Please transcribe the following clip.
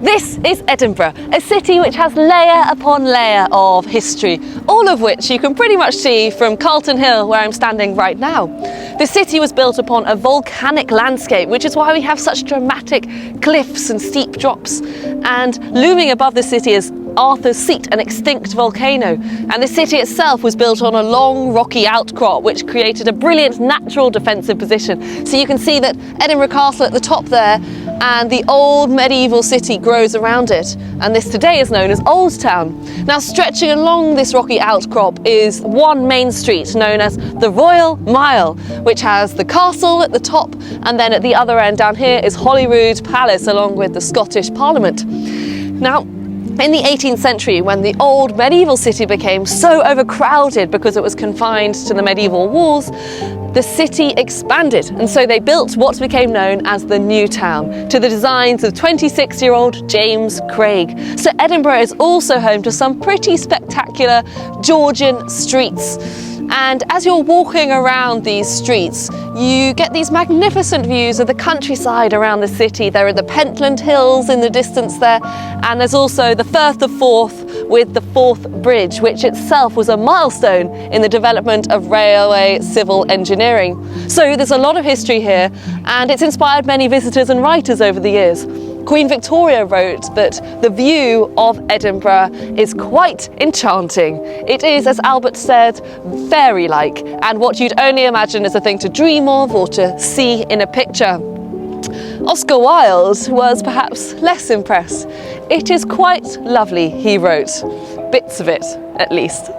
This is Edinburgh, a city which has layer upon layer of history, all of which you can pretty much see from Carlton Hill, where I'm standing right now. The city was built upon a volcanic landscape, which is why we have such dramatic cliffs and steep drops. And looming above the city is Arthur's Seat, an extinct volcano, and the city itself was built on a long rocky outcrop which created a brilliant natural defensive position. So you can see that Edinburgh Castle at the top there, and the old medieval city grows around it, and this today is known as Old Town. Now, stretching along this rocky outcrop is one main street known as the Royal Mile, which has the castle at the top, and then at the other end down here is Holyrood Palace along with the Scottish Parliament. Now, in the 18th century, when the old medieval city became so overcrowded because it was confined to the medieval walls, the city expanded, and so they built what became known as the New Town, to the designs of 26-year-old James Craig. So Edinburgh is also home to some pretty spectacular Georgian streets. And as you're walking around these streets, you get these magnificent views of the countryside around the city. There are the Pentland Hills in the distance there, and there's also the Firth of Forth with the Forth Bridge, which itself was a milestone in the development of railway civil engineering. So there's a lot of history here, and it's inspired many visitors and writers over the years. Queen Victoria wrote that the view of Edinburgh is quite enchanting. It is, as Albert said, fairy-like, and what you'd only imagine is a thing to dream of or to see in a picture. Oscar Wilde was perhaps less impressed. It is quite lovely, he wrote. Bits of it, at least.